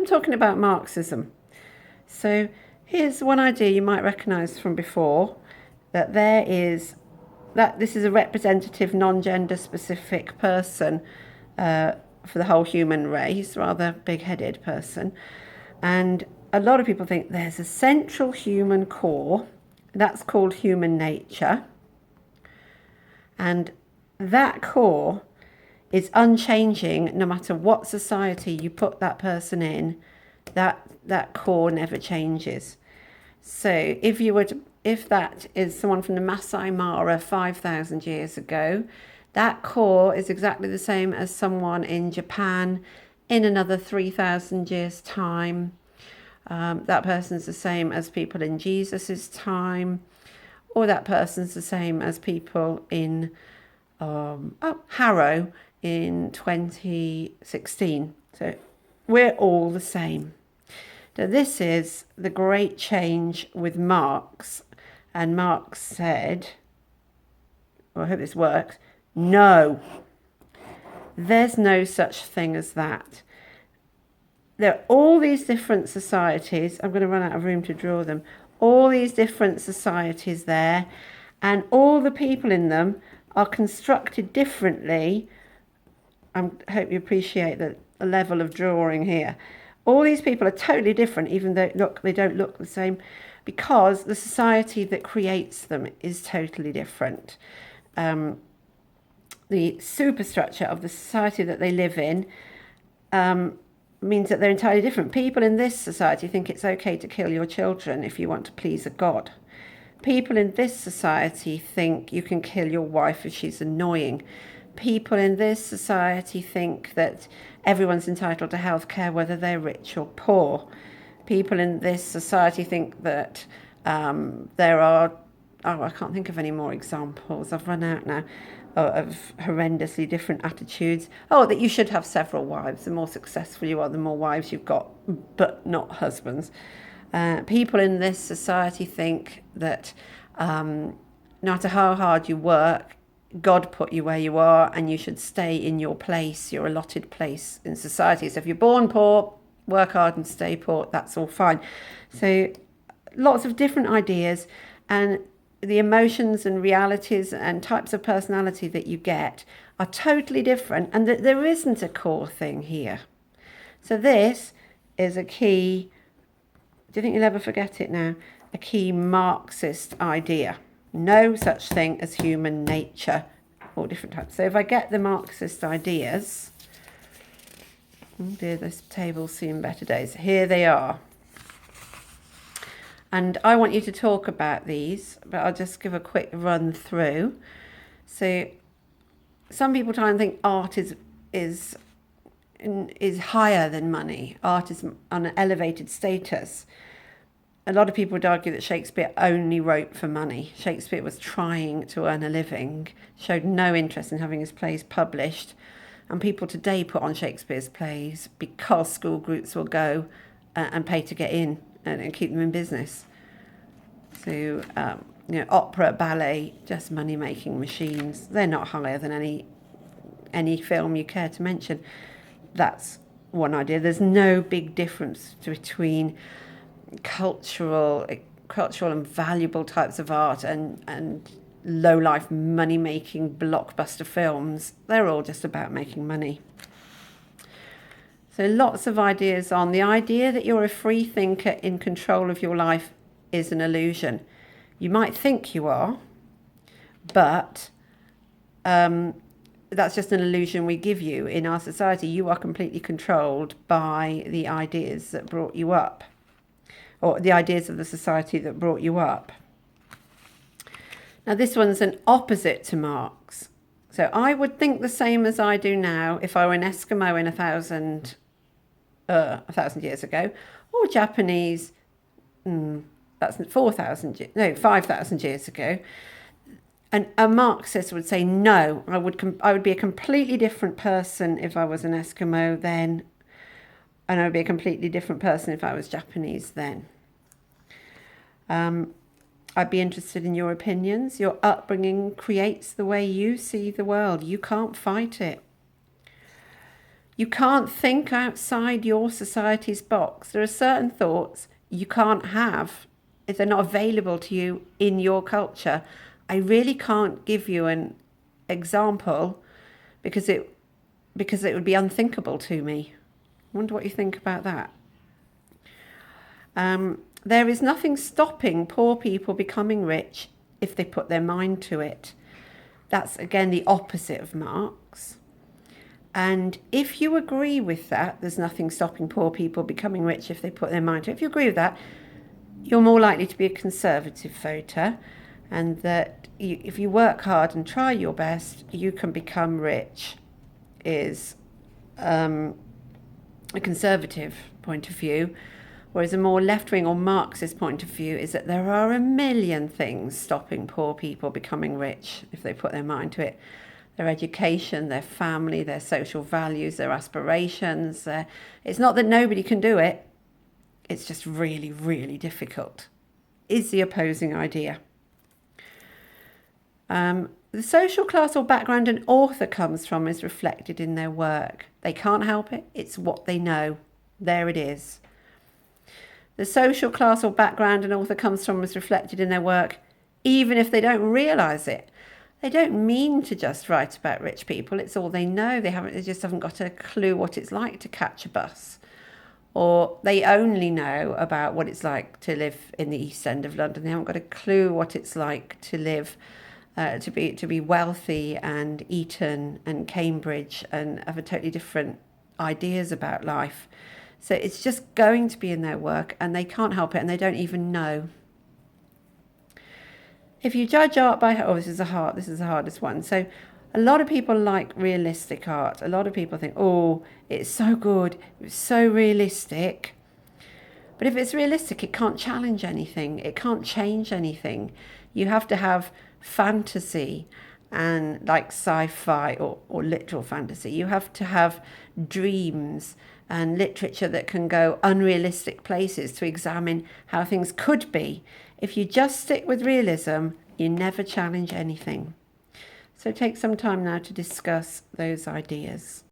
talking about Marxism. So here's one idea you might recognise from before, that this is a representative, non-gender specific person for the whole human race, rather big-headed person. And a lot of people think there's a central human core, that's called human nature. And that core is unchanging no matter what society you put that person in. That core never changes. So if that is someone from the Masai Mara 5,000 years ago, that core is exactly the same as someone in Japan in another 3,000 years' time. That person's the same as people in Jesus's time, or that person's the same as people in Harrow in 2016. So we're all the same. So this is the great change with Marx. And Marx said, well, I hope this works, no, there's no such thing as that. There are all these different societies. I'm going to run out of room to draw them. All these different societies there, and all the people in them are constructed differently. I hope you appreciate the level of drawing here. All these people are totally different, even though they don't look the same, because the society that creates them is totally different. The superstructure of the society that they live in means that they're entirely different. People in this society think it's okay to kill your children if you want to please a god. People in this society think you can kill your wife if she's annoying. People in this society think that everyone's entitled to health care, whether they're rich or poor. People in this society think that there are, I can't think of any more examples, I've run out now, of horrendously different attitudes. That you should have several wives. The more successful you are, the more wives you've got, but not husbands. People in this society think that no matter how hard you work, God put you where you are and you should stay in your place, your allotted place in society. So if you're born poor, work hard and stay poor, that's all fine. So lots of different ideas, and the emotions and realities and types of personality that you get are totally different, and that there isn't a core thing here. So this is a key, do you think you'll ever forget it now? A key Marxist idea. No such thing as human nature, all different types. So if I get the Marxist ideas, oh dear, this table's seen better days. Here they are. And I want you to talk about these, but I'll just give a quick run through. So some people try and think art is higher than money. Art is on an elevated status. A lot of people would argue that Shakespeare only wrote for money. Shakespeare was trying to earn a living, showed no interest in having his plays published. And people today put on Shakespeare's plays because school groups will go and pay to get in and keep them in business. So, opera, ballet, just money-making machines. They're not higher than any film you care to mention. That's one idea. There's no big difference between cultural and valuable types of art and low-life money-making blockbuster films. They're all just about making money. So lots of ideas on the idea that you're a free thinker in control of your life is an illusion. You might think you are, but that's just an illusion we give you. In our society, you are completely controlled by the ideas that brought you up, or the ideas of the society that brought you up. Now, this one's an opposite to Marx. So I would think the same as I do now if I were an Eskimo in 1,000 years ago, or Japanese, that's 5,000 years ago. And a Marxist would say, no, I would be a completely different person if I was an Eskimo then, and I would be a completely different person if I was Japanese then. I'd be interested in your opinions. Your upbringing creates the way you see the world. You can't fight it. You can't think outside your society's box. There are certain thoughts you can't have if they're not available to you in your culture. I really can't give you an example because it would be unthinkable to me. I wonder what you think about that. There is nothing stopping poor people becoming rich if they put their mind to it. That's again the opposite of Marx. And if you agree with that, there's nothing stopping poor people becoming rich if they put their mind to it. If you agree with that, you're more likely to be a conservative voter, and that if you work hard and try your best, you can become rich, is a conservative point of view. Whereas a more left-wing or Marxist point of view is that there are a million things stopping poor people becoming rich if they put their mind to it. Their education, their family, their social values, their aspirations. It's not that nobody can do it. It's just really, really difficult, is the opposing idea. The social class or background an author comes from is reflected in their work. They can't help it. It's what they know. There it is. The social class or background an author comes from is reflected in their work, even if they don't realise it. They don't mean to just write about rich people. It's all they know. They just haven't got a clue what it's like to catch a bus. Or they only know about what it's like to live in the East End of London. They haven't got a clue what it's like to live, to be wealthy and Eton and Cambridge and have a totally different ideas about life. So it's just going to be in their work, and they can't help it, and they don't even know. If you judge art by this is the hardest one. So a lot of people like realistic art. A lot of people think, oh, it's so good, it's so realistic. But if it's realistic, it can't challenge anything. It can't change anything. You have to have fantasy and like sci-fi or literal fantasy. You have to have dreams and literature that can go unrealistic places to examine how things could be. If you just stick with realism, you never challenge anything. So take some time now to discuss those ideas.